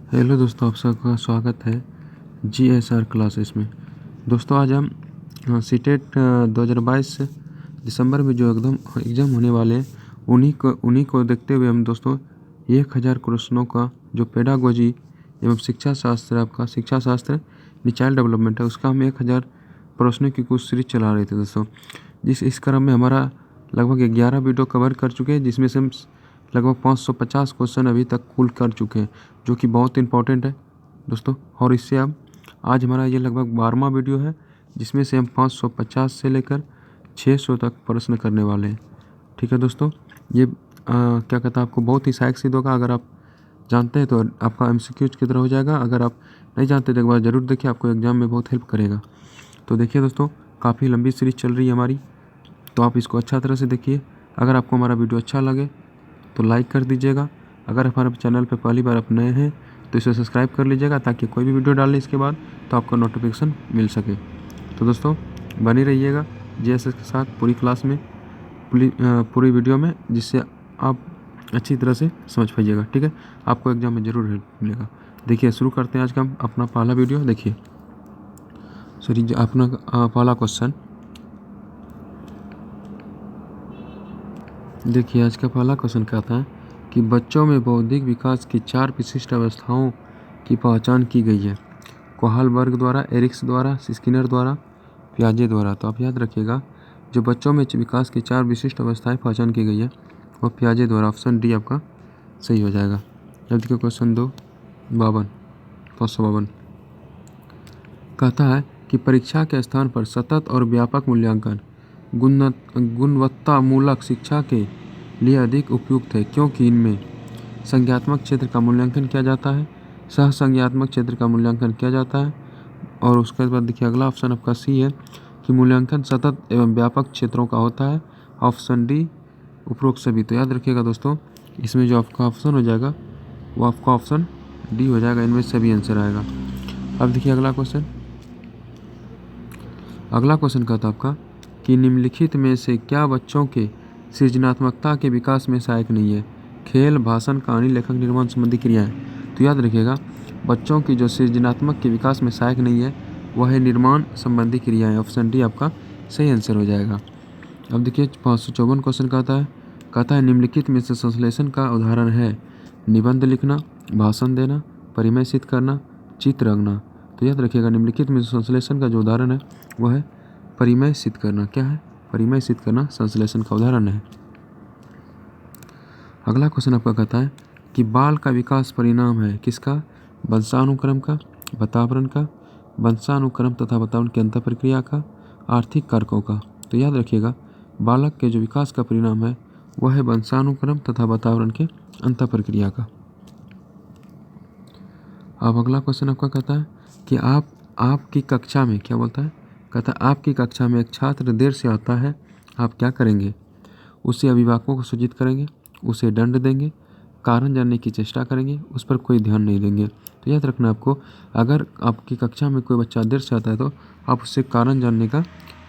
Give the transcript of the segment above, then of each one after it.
Hello दोस्तों, आप सबका स्वागत है GSR क्लासेस में। दोस्तों आज हम सीटेट 2022 दिसंबर में जो एकदम एग्ज़ाम होने वाले हैं उन्हीं को देखते हुए हम दोस्तों 1000 क्वेश्चनों का जो पेडागोजी एवं शिक्षा शास्त्र आपका शिक्षा शास्त्र चाइल्ड डेवलपमेंट है उसका हम 1000 प्रश्नों की कुछ सीरीज चला रहे थे दोस्तों। इस क्रम में हमारा लगभग 11 वीडियो कवर कर चुके हैं, जिसमें से हम लगभग 550 क्वेश्चन अभी तक कुल कर चुके हैं, जो कि बहुत इंपॉर्टेंट है दोस्तों। और इससे अब आज हमारा ये लगभग 12वां वीडियो है, जिसमें से हम 550 से लेकर 600 तक प्रश्न करने वाले हैं। ठीक है दोस्तों, ये क्या कहता है आपको बहुत ही सहायक सिद्ध होगा। अगर आप जानते हैं तो आपका MCQ की तरह हो जाएगा, अगर आप नहीं जानते तो एक बार ज़रूर देखिए, आपको एग्ज़ाम में बहुत हेल्प करेगा। तो देखिए दोस्तों, काफ़ी लंबी सीरीज चल रही है हमारी, तो आप इसको अच्छा तरह से देखिए। अगर आपको हमारा वीडियो अच्छा लगे तो लाइक कर दीजिएगा। अगर हमारे चैनल पर पहली बार आप नए हैं तो इसे सब्सक्राइब कर लीजिएगा, ताकि कोई भी वीडियो डालें इसके बाद तो आपको नोटिफिकेशन मिल सके। तो दोस्तों बने रहिएगा GSS के साथ पूरी क्लास में, पूरी वीडियो में, जिससे आप अच्छी तरह से समझ पाइएगा। ठीक है, आपको एग्जाम में ज़रूर हेल्प मिलेगा। देखिए शुरू करते हैं आज का अपना पहला वीडियो। देखिए अपना पहला क्वेश्चन देखिए। आज का पहला क्वेश्चन कहता है कि बच्चों में बौद्धिक विकास की 4 विशिष्ट अवस्थाओं की पहचान की गई है। कोहालबर्ग द्वारा, एरिक्स द्वारा, स्किनर द्वारा, पियाजे द्वारा। तो आप याद रखिएगा, जो बच्चों में विकास की 4 विशिष्ट अवस्थाएं पहचान की गई है वो पियाजे द्वारा। ऑप्शन डी आपका सही हो जाएगा। अब देखिए क्वेश्चन 2 552 कहता है कि परीक्षा के स्थान पर सतत और व्यापक मूल्यांकन गुणवत्तामूलक शिक्षा के लिए अधिक उपयुक्त है, क्योंकि इनमें संज्ञात्मक क्षेत्र का मूल्यांकन किया जाता है, सह संज्ञात्मक क्षेत्र का मूल्यांकन किया जाता है। और उसके बाद देखिए अगला ऑप्शन आपका सी है कि मूल्यांकन सतत एवं व्यापक क्षेत्रों का होता है। ऑप्शन डी उपरोक्त सभी। तो याद रखिएगा दोस्तों, इसमें जो आपका ऑप्शन हो जाएगा वो आपका ऑप्शन डी हो जाएगा, इनमें सभी आंसर आएगा। अब देखिए अगला क्वेश्चन कहता है आपका कि निम्नलिखित में से क्या बच्चों के सृजनात्मकता के विकास में सहायक नहीं है। खेल, भाषण, कहानी, लेखक निर्माण संबंधी क्रियाएं। तो याद रखिएगा, बच्चों की जो सृजनात्मक के विकास में सहायक नहीं है वह है निर्माण संबंधी क्रियाएं। ऑप्शन डी आपका सही आंसर हो जाएगा। अब देखिए 554 क्वेश्चन कहता है निम्नलिखित में से संश्लेषण का उदाहरण है निबंध लिखना, भाषण देना, परिमय सिद्ध करना, चित्र रंगना। तो याद रखिएगा, निम्नलिखित में संश्लेषण का जो उदाहरण है वह है परिमय सिद्ध करना। क्या है? परिमय सिद्ध करना संश्लेषण का उदाहरण है। अगला क्वेश्चन आपका कहता है कि बाल का विकास परिणाम है किसका? वंशानुक्रम का, वातावरण का, वंशानुक्रम तथा वातावरण की अंतर प्रक्रिया का, आर्थिक कारकों का। तो याद रखिएगा, बालक के जो विकास का परिणाम है वह है वंशानुक्रम तथा वातावरण के अंतर प्रक्रिया का। अब अगला क्वेश्चन आपका कहता है कि आपकी कक्षा में क्या बोलता है? कहता है आपकी कक्षा में एक छात्र देर से आता है, आप क्या करेंगे? उसे अभिभावकों को सूचित करेंगे, उसे दंड देंगे, कारण जानने की चेष्टा करेंगे, उस पर कोई ध्यान नहीं देंगे। तो याद रखना आपको, अगर आपकी कक्षा में कोई बच्चा देर से आता है तो आप उससे कारण जानने का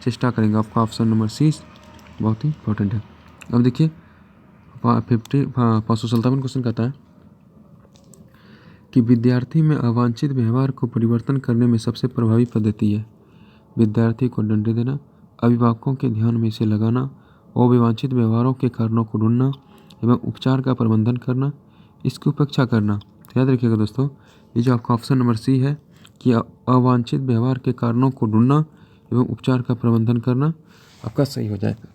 चेष्टा करेंगे। आपका ऑप्शन नंबर सी बहुत ही इंपॉर्टेंट है। अब देखिए 557 क्वेश्चन कहता है कि विद्यार्थी में अवांछित व्यवहार को परिवर्तन करने में सबसे प्रभावी पद्धति है विद्यार्थी को दंड देना, अभिभावकों के ध्यान में इसे लगाना, अवांछित व्यवहारों के कारणों को ढूंढना एवं उपचार का प्रबंधन करना, इसकी उपेक्षा करना। तो याद रखिएगा दोस्तों, ये जो आपका ऑप्शन नंबर सी है कि अवांछित व्यवहार के कारणों को ढूंढना एवं उपचार का प्रबंधन करना आपका सही हो जाएगा।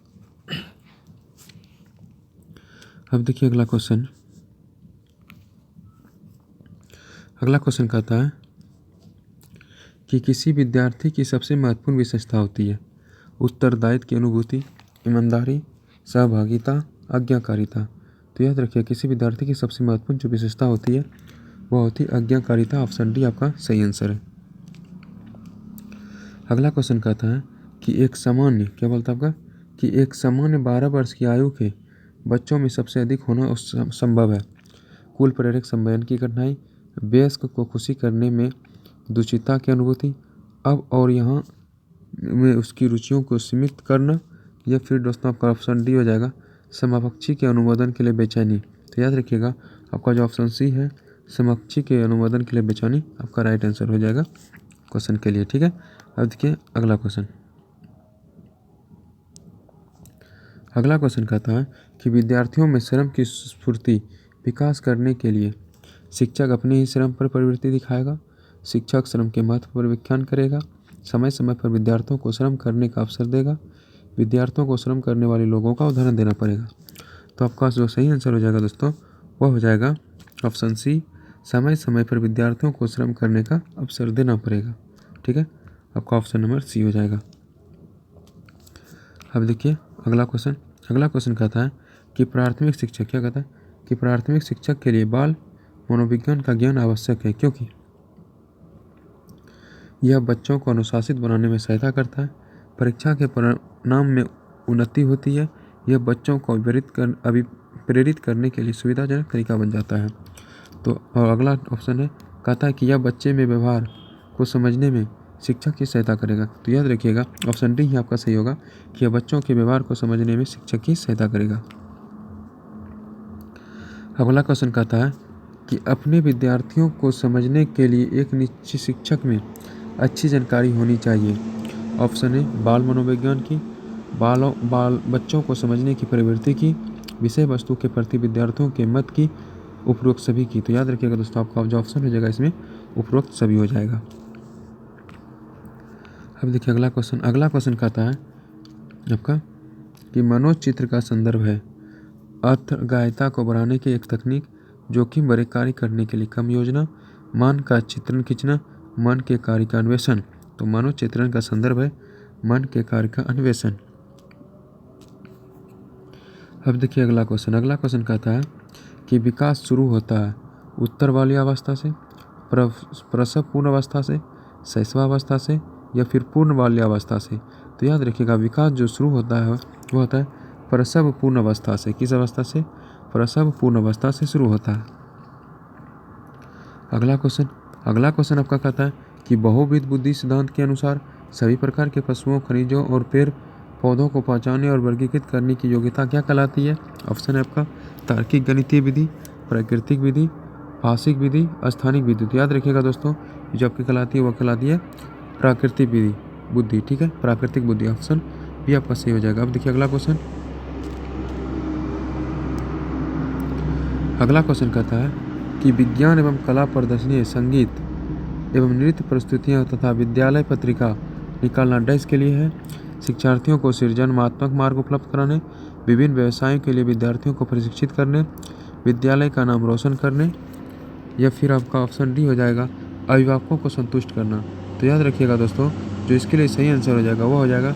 अब देखिए अगला क्वेश्चन कहता है कि किसी विद्यार्थी की सबसे महत्वपूर्ण विशेषता होती है उत्तरदायित्व की अनुभूति, ईमानदारी, सहभागिता, आज्ञाकारिता। तो याद रखिए, किसी विद्यार्थी की सबसे महत्वपूर्ण जो विशेषता होती है वह होती है आज्ञाकारिता। ऑप्शन डी आपका सही आंसर है। अगला क्वेश्चन कहता है कि एक सामान्य 12 वर्ष की आयु के बच्चों में सबसे अधिक होना संभव है कुल प्रेरक संवेदन की कठिनाई, वयस्क को खुशी करने में दुचिता की अनुभूति, अब और यहाँ में उसकी रुचियों को सीमित करना, या फिर दोस्तों आपका ऑप्शन डी हो जाएगा समापक्षी के अनुमोदन के लिए बेचैनी। तो याद रखिएगा, आपका जो ऑप्शन सी है समकक्षी के अनुमोदन के लिए बेचैनी आपका राइट आंसर हो जाएगा क्वेश्चन के लिए। ठीक है, अब देखिए अगला क्वेश्चन। अगला क्वेश्चन कहता है कि विद्यार्थियों में श्रम की स्फूर्ति विकास करने के लिए शिक्षक अपने ही श्रम पर प्रवृत्ति दिखाएगा, शिक्षक श्रम के महत्व पर व्याख्यान करेगा, समय समय पर विद्यार्थियों को श्रम करने का अवसर देगा, विद्यार्थियों को श्रम करने वाले लोगों का उदाहरण देना पड़ेगा। तो आपका जो सही आंसर हो जाएगा दोस्तों वह हो जाएगा ऑप्शन सी, समय समय पर विद्यार्थियों को श्रम करने का अवसर देना पड़ेगा। ठीक है, आपका ऑप्शन नंबर सी हो जाएगा। अब देखिए अगला क्वेश्चन। अगला क्वेश्चन कहता है कि प्राथमिक शिक्षक क्या कहता है कि प्राथमिक शिक्षक के लिए बाल मनोविज्ञान का ज्ञान आवश्यक है क्योंकि यह बच्चों को अनुशासित बनाने में सहायता करता है, परीक्षा के परिणाम में उन्नति होती है, यह बच्चों को प्रेरित करने के लिए सुविधाजनक तरीका बन जाता है। तो और अगला ऑप्शन है कहता है कि यह बच्चे में व्यवहार को समझने में शिक्षक की सहायता करेगा। तो याद रखिएगा ऑप्शन डी ही आपका सही होगा कि यह बच्चों के व्यवहार को समझने में शिक्षक की सहायता करेगा। अगला क्वेश्चन कहता है कि अपने विद्यार्थियों को समझने के लिए एक निश्चित शिक्षक में अच्छी जानकारी होनी चाहिए। ऑप्शन ए बाल मनोविज्ञान की, बच्चों को समझने की प्रवृत्ति की, विषय वस्तु के प्रति विद्यार्थियों के मत की, उपरोक्त सभी की। तो याद रखिएगा दोस्तों आपका जो ऑप्शन हो जाएगा इसमें उपरोक्त सभी हो जाएगा। अब देखिए अगला क्वेश्चन। अगला क्वेश्चन कहता है आपका कि मनोचित्र का संदर्भ है अर्थगायता को बढ़ाने की एक तकनीक, जोखिम भरे कार्य करने के लिए कम योजना, मन का चित्रण खींचना, मन के कार्य का अन्वेषण। तो मनोचित्रण का संदर्भ है मन के कार्य का अन्वेषण। अब देखिए अगला क्वेश्चन। अगला क्वेश्चन कहता है कि विकास शुरू होता है उत्तर वाली अवस्था से, प्रसव पूर्ण अवस्था से, शैशवावस्था से या फिर पूर्ण बाल्यावस्था से। तो याद रखिएगा विकास जो शुरू होता है वो होता है प्रसव पूर्ण अवस्था से। किस अवस्था से? प्रसव पूर्ण अवस्था से शुरू होता है। अगला क्वेश्चन आपका कहता है कि बहुविध बुद्धि सिद्धांत के अनुसार सभी प्रकार के पशुओं, खनिजों और पेड़ पौधों को पहचानने और वर्गीकृत करने की योग्यता क्या कहलाती है? ऑप्शन है आपका तार्किक गणितीय विधि, प्राकृतिक विधि, भाषिक विधि, स्थानिक विधि। तो याद रखिएगा दोस्तों जो आपकी कहलाती है वह कहलाती है प्राकृतिक विधि बुद्धि। ठीक है, प्राकृतिक बुद्धि ऑप्शन भी आपका सही हो जाएगा। अब देखिए अगला क्वेश्चन। अगला क्वेश्चन कहता है कि विज्ञान एवं कला प्रदर्शनी, संगीत एवं नृत्य प्रस्तुतियाँ तथा विद्यालय पत्रिका निकालना डैश के लिए है? शिक्षार्थियों को सृजनात्मक मार्ग उपलब्ध कराने, विभिन्न व्यवसायों के लिए विद्यार्थियों को प्रशिक्षित करने, विद्यालय का नाम रोशन करने, या फिर आपका ऑप्शन डी हो जाएगा अभिभावकों को संतुष्ट करना। तो याद रखिएगा दोस्तों जो इसके लिए सही आंसर हो जाएगा वो हो जाएगा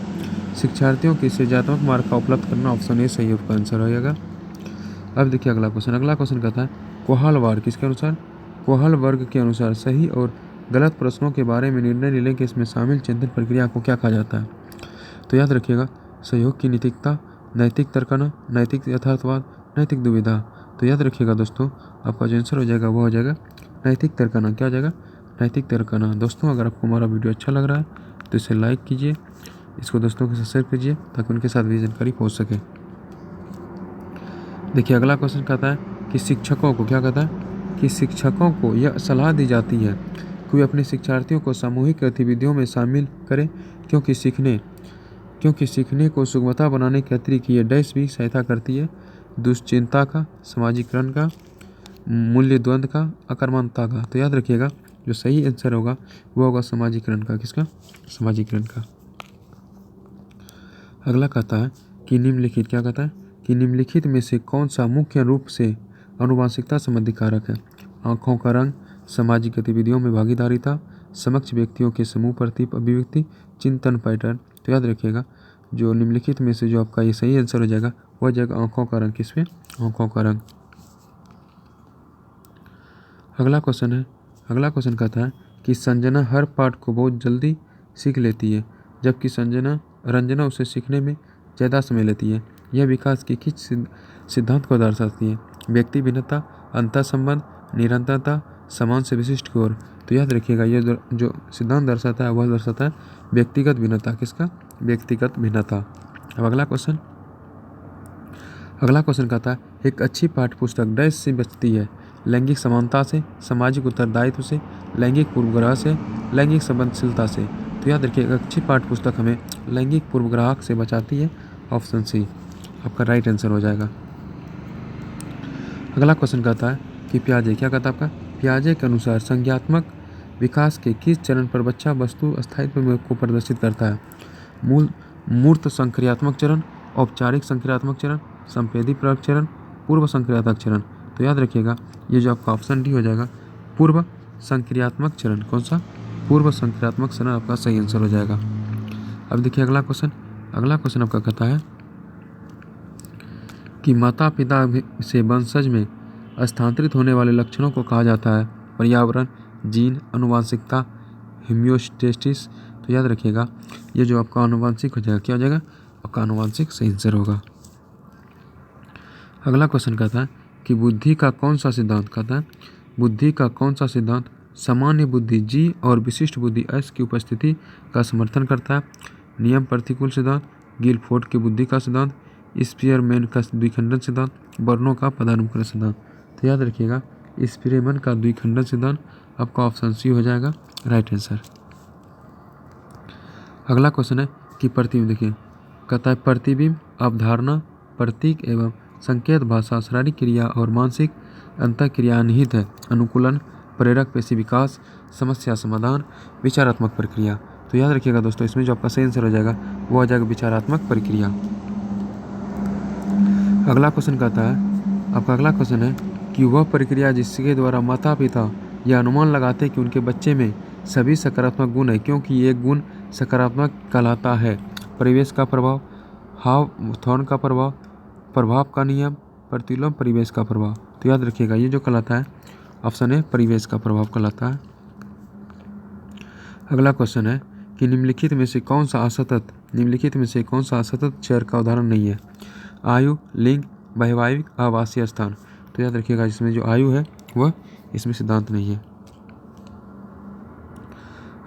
शिक्षार्थियों की सृजनात्मक मार्ग का उपलब्ध करना। ऑप्शन ए सही आपका आंसर हो जाएगा। अब देखिए अगला क्वेश्चन। अगला क्वेश्चन कहता है कोहाल वर्ग किसके अनुसार? कोहाल वर्ग के अनुसार सही और गलत प्रश्नों के बारे में निर्णय लेने के इसमें शामिल चिंतन प्रक्रिया को क्या कहा जाता है? तो याद रखिएगा सहयोग की नैतिकता, नैतिक तर्कना, नैतिक यथार्थवाद, नैतिक दुविधा। तो याद रखिएगा दोस्तों आपका जो आंसर हो जाएगा वो हो जाएगा नैतिक तर्कना। क्या हो जाएगा? नैतिक तर्कना। दोस्तों अगर आपको हमारा वीडियो अच्छा लग रहा है तो इसे लाइक कीजिए, इसको दोस्तों के साथ शेयर कीजिए ताकि उनके साथ भी जानकारी पहुँच सके। देखिए अगला क्वेश्चन कहता है कि शिक्षकों को क्या कहता है कि शिक्षकों को यह सलाह दी जाती है कि वे अपने शिक्षार्थियों को सामूहिक गतिविधियों में शामिल करें क्योंकि सीखने को सुगमता बनाने के अतिरिक्त ये डैश भी सहायता करती है दुश्चिंता का, सामाजिकरण का, मूल्य द्वंद्व का, अकर्मण्यता का। तो याद रखिएगा जो सही आंसर होगा वो होगा सामाजिकरण का। किसका? सामाजिकरण का। अगला कहता है कि निम्नलिखित क्या कहता है कि निम्नलिखित में से कौन सा मुख्य रूप से आनुवंशिकता संबंधी कारक है? आँखों का रंग, सामाजिक गतिविधियों में भागीदारिता, समक्ष व्यक्तियों के समूह प्रति अभिव्यक्ति, चिंतन पैटर्न। तो याद रखिएगा जो निम्नलिखित में से जो आपका ये सही आंसर हो जाएगा वह जाएगा आँखों का रंग। किसमें? आँखों का रंग। अगला क्वेश्चन कहता है कि संजना हर पाठ को बहुत जल्दी सीख लेती है जबकि रंजना उसे सीखने में ज़्यादा समय लेती है। यह विकास के किस सिद्धांत को दर्शाती है? व्यक्ति भिन्नता, अंतर संबंध, निरंतरता, समान से विशिष्ट की ओर। तो याद रखिएगा ये जो सिद्धांत दर्शाता है वह दर्शाता है व्यक्तिगत भिन्नता। किसका? व्यक्तिगत भिन्नता। अब अगला क्वेश्चन कहता है एक अच्छी पाठ्य पुस्तक डैश से बचती है लैंगिक समानता से, सामाजिक उत्तरदायित्व से, लैंगिक पूर्वाग्रह से, लैंगिक संवेदनशीलता से। तो याद रखिएगा अच्छी पाठ्य पुस्तक हमें लैंगिक पूर्वाग्रह से बचाती है। ऑप्शन सी आपका राइट आंसर हो जाएगा। अगला क्वेश्चन कहता है कि पियाजे, क्या कहता है आपका, पियाजे के अनुसार संज्ञानात्मक विकास के किस चरण पर बच्चा वस्तु स्थायित्व को प्रदर्शित करता है? मूर्त संक्रियात्मक चरण, औपचारिक संक्रियात्मक चरण, संपेदी प्रवर्ग चरण, पूर्व संक्रियात्मक चरण। तो याद रखिएगा ये जो आपका ऑप्शन डी हो जाएगा पूर्व संक्रियात्मक चरण। कौन सा? पूर्व संक्रियात्मक चरण आपका सही आंसर हो जाएगा। अब देखिए अगला क्वेश्चन। अगला क्वेश्चन आपका कहता है कि माता पिता से वंशज में स्थानांतरित होने वाले लक्षणों को कहा जाता है पर्यावरण, जीन, आनुवंशिकता, होम्योस्टेसिस। तो याद रखिएगा ये जो आपका आनुवंशिक हो जाएगा, क्या हो जाएगा? आपका आनुवंशिक सही आंसर होगा। अगला क्वेश्चन कहता है कि बुद्धि का कौन सा सिद्धांत, कहता है बुद्धि का कौन सा सिद्धांत सामान्य बुद्धि जी और विशिष्ट बुद्धि एस की उपस्थिति का समर्थन करता है? नियम प्रतिकूल सिद्धांत, गिलफोर्ड की बुद्धि का सिद्धांत, स्पीयरमैन का द्विखंडन सिद्धांत, बर्नो का पदानुक्रम सिद्धांत। तो याद रखिएगा स्पीयरमैन का द्विखंडन सिद्धांत आपका ऑप्शन सी हो जाएगा राइट आंसर। अगला क्वेश्चन है कि प्रतिबिंब, देखिए कहता है प्रतिबिंब अवधारणा, प्रतीक एवं संकेत भाषा, शारीरिक क्रिया और मानसिक अंतःक्रिया निहित है। अनुकूलन, प्रेरक पेशी विकास, समस्या समाधान, विचारात्मक प्रक्रिया। तो याद रखिएगा दोस्तों इसमें जो आपका सही आंसर हो जाएगा वो हो जाएगा विचारात्मक प्रक्रिया। अगला क्वेश्चन कहता है, आपका अगला क्वेश्चन है कि वह प्रक्रिया जिसके द्वारा माता पिता यह अनुमान लगाते हैं कि उनके बच्चे में सभी सकारात्मक गुण है क्योंकि एक गुण सकारात्मक कहलाता है। परिवेश का प्रभाव, हावथॉर्न का प्रभाव, प्रभाव का नियम, प्रतिलोम परिवेश का प्रभाव। तो याद रखिएगा ये जो कहलाता है ऑप्शन है परिवेश का प्रभाव कहलाता है। अगला क्वेश्चन है कि निम्नलिखित में से कौन सा असतत चर का उदाहरण नहीं है? आयु, लिंग, वैवाहिक, आवासीय स्थान। तो याद रखिएगा इसमें जो आयु है वह इसमें सिद्धांत नहीं है।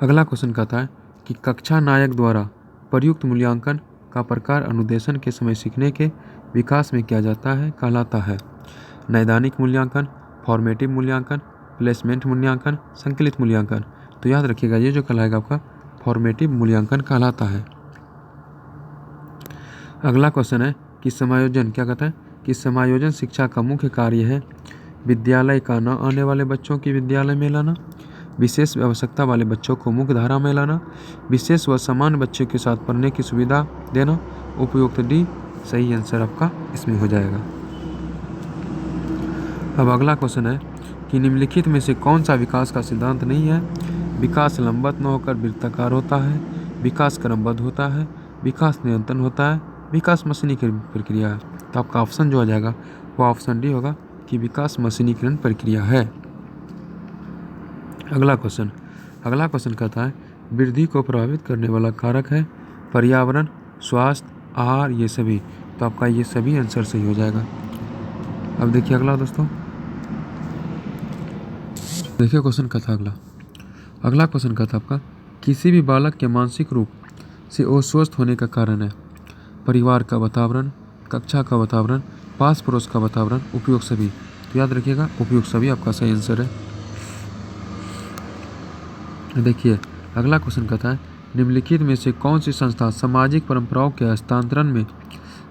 अगला क्वेश्चन कहता है कि कक्षा नायक द्वारा प्रयुक्त मूल्यांकन का प्रकार अनुदेशन के समय सीखने के विकास में किया जाता है कहलाता है? नैदानिक मूल्यांकन, फॉर्मेटिव मूल्यांकन, प्लेसमेंट मूल्यांकन, संकलित मूल्यांकन। तो याद रखिएगा ये जो कहलाएगा आपका फॉर्मेटिव मूल्यांकन कहलाता है। अगला क्वेश्चन है कि समायोजन, क्या कहता है कि समायोजन शिक्षा का मुख्य कार्य है? विद्यालय का न आने वाले बच्चों की विद्यालय में लाना, विशेष आवश्यकता वाले बच्चों को मुख्य धारा में लाना, विशेष व समान बच्चों के साथ पढ़ने की सुविधा देना। उपयुक्त डी सही आंसर आपका इसमें हो जाएगा। अब अगला क्वेश्चन है कि निम्नलिखित में से कौन सा विकास का सिद्धांत नहीं है? विकास लंबवत न होकर वृत्ताकार होता है, विकास क्रमबद्ध होता है, विकास निरंतर होता है, विकास मशीनीकरण प्रक्रिया है। तो आपका ऑप्शन जो हो जाएगा वो ऑप्शन डी होगा कि विकास मशीनीकरण प्रक्रिया है। अगला क्वेश्चन कहता है वृद्धि को प्रभावित करने वाला कारक है पर्यावरण, स्वास्थ्य, आहार, ये सभी। तो आपका ये सभी आंसर सही हो जाएगा। अब देखिए अगला दोस्तों, देखिए क्वेश्चन कहता है अगला क्वेश्चन कहता है आपका किसी भी बालक के मानसिक रूप से अस्वस्थ होने का कारण है? परिवार का वातावरण, कक्षा का वातावरण, पास पड़ोस का वातावरण, उपयोग सभी। तो याद रखिएगा उपयोग सभी आपका सही आंसर है। देखिए अगला क्वेश्चन कहता है निम्नलिखित में से कौन सी संस्था सामाजिक परंपराओं के हस्तांतरण में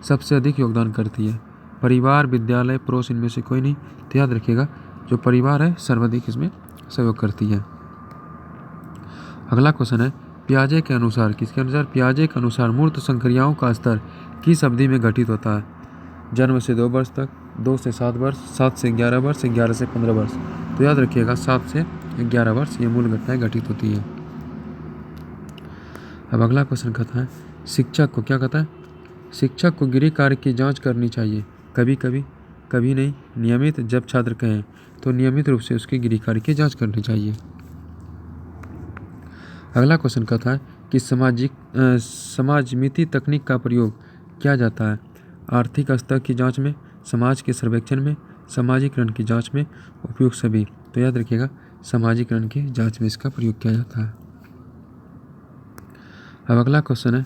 सबसे अधिक योगदान करती है? परिवार, विद्यालय, पड़ोस, इनमें से कोई नहीं। तो याद रखिएगा जो परिवार है सर्वाधिक इसमें सहयोग करती है। अगला क्वेश्चन है पियाजे के अनुसार, किसके अनुसार? पियाजे के अनुसार मूर्त संक्रियाओं का स्तर किस अवधि में घटित होता है? जन्म से 2 वर्ष तक, 2 से 7 वर्ष, 7 से 11 वर्ष, 11 से 15 वर्ष। तो याद रखिएगा 7 से 11 वर्ष ये मूल घटनाएं घटित होती है। अब अगला क्वेश्चन कहता है शिक्षक को, क्या कहता है? शिक्षक को गृह कार्य की जांच करनी चाहिए कभी कभी, कभी नहीं, नियमित। जब छात्र कहें तो नियमित रूप से उसके गृह कार्य की जांच करनी चाहिए। अगला क्वेश्चन कहता है कि समाजमिति तकनीक का प्रयोग किया जाता है? आर्थिक स्तर की जांच में, समाज के सर्वेक्षण में, सामाजिकरण की जांच में, उपयोग सभी। तो याद रखिएगा सामाजिकरण की जांच में इसका प्रयोग किया जाता है। अब अगला क्वेश्चन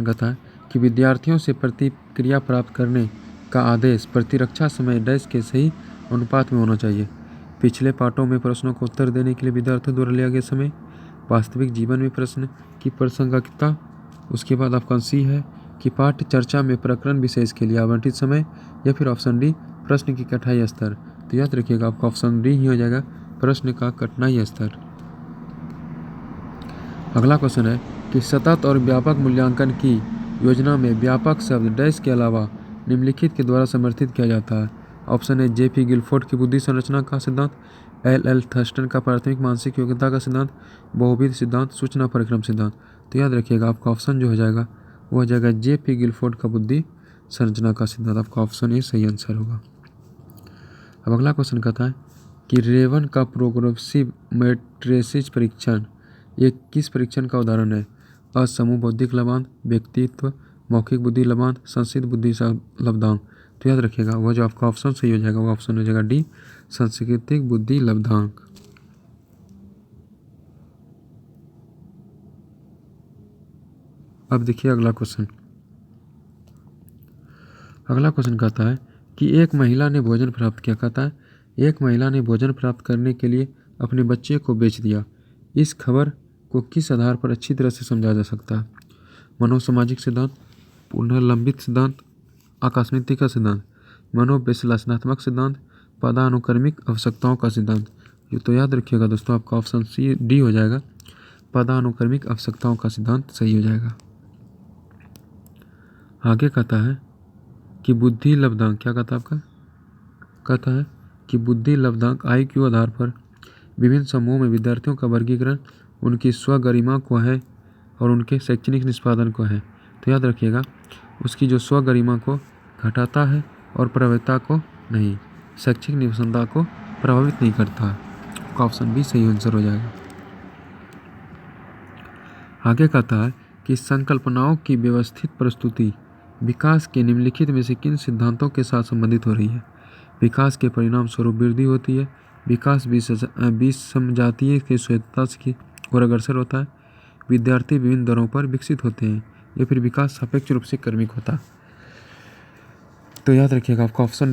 कहता है कि विद्यार्थियों से प्रतिक्रिया प्राप्त करने का आदेश प्रतिरक्षा समय डैश के सही अनुपात में होना चाहिए। पिछले पाठों में प्रश्नों को उत्तर देने के लिए विद्यार्थियों द्वारा लिया गया समय, वास्तविक जीवन में प्रश्न की प्रासंगिकता। उसके बाद ऑप्शन सी है कि पाठ्य चर्चा में प्रकरण विशेष के लिए आवंटित समय, या फिर ऑप्शन डी प्रश्न की कठिनाई स्तर। तो याद रखिएगा आपका ऑप्शन डी ही हो जाएगा, प्रश्न का कठिनाई स्तर। अगला क्वेश्चन है कि सतत और व्यापक मूल्यांकन की योजना में व्यापक शब्द डैश के अलावा निम्नलिखित के द्वारा समर्थित किया जाता है। ऑप्शन है जे.पी. गिलफोर्ड की बुद्धि संरचना का सिद्धांत, एल थर्स्टन का प्राथमिक मानसिक योग्यता का सिद्धांत, बहुविध सिद्धांत, सूचना परिक्रम सिद्धांत। तो याद रखिएगा आपका ऑप्शन जो हो जाएगा वो हो जाएगा जे.पी. गिलफोर्ड का बुद्धि संरचना का सिद्धांत। आपका ऑप्शन ए सही आंसर होगा। अब अगला क्वेश्चन कहता है कि रेवन का प्रोग्रेसिव मैट्रिसेस परीक्षण ये किस परीक्षण का उदाहरण है। असमूह बौद्धिक लब्धांक, व्यक्तित्व, मौखिक बुद्धि लब्धांक, संस्कृत बुद्धि लब्धांक। तो याद रखिएगा वह जो आपका ऑप्शन सही हो जाएगा वो ऑप्शन हो जाएगा डी सांस्कृतिक बुद्धि लब्धांक। अब देखिए अगला क्वेश्चन। अगला क्वेश्चन कहता है कि एक महिला ने भोजन प्राप्त किया। कहता है एक महिला ने भोजन प्राप्त करने के लिए अपने बच्चे को बेच दिया। इस खबर को किस आधार पर अच्छी तरह से समझा जा सकता है। मनोसामाजिक सिद्धांत, पुनर्लंबित सिद्धांत, आकस्मिकता का सिद्धांत, मनोविश्लेषणात्मक सिद्धांत, पदानुक्रमिक आवश्यकताओं का सिद्धांत। ये तो याद रखिएगा दोस्तों आपका ऑप्शन सी डी हो जाएगा, पदानुक्रमिक आवश्यकताओं का सिद्धांत सही हो जाएगा। आगे कहता है कि बुद्धि लब्धांक, क्या कहता है आपका, कहता है कि बुद्धि लब्धांक IQ आधार पर विभिन्न समूहों में विद्यार्थियों का वर्गीकरण उनकी स्वगरिमा को है और उनके शैक्षणिक निष्पादन को है। तो याद रखिएगा उसकी जो स्वगरिमा को घटाता है और प्रभाविता को नहीं, शैक्षिक निपुणता को प्रभावित नहीं करता। ऑप्शन बी सही आंसर हो जाएगा। आगे कहता है कि संकल्पनाओं की व्यवस्थित प्रस्तुति विकास के निम्नलिखित में से किन सिद्धांतों के साथ संबंधित हो रही है। विकास के परिणाम स्वरूप वृद्धि होती है, विकास विषमजातीय की स्वेच्छा की ओर अग्रसर होता है, विद्यार्थी विभिन्न दरों पर विकसित होते हैं, या फिर विकास सापेक्ष रूप से क्रमिक होता है। तो याद रखिएगा आपका ऑप्शन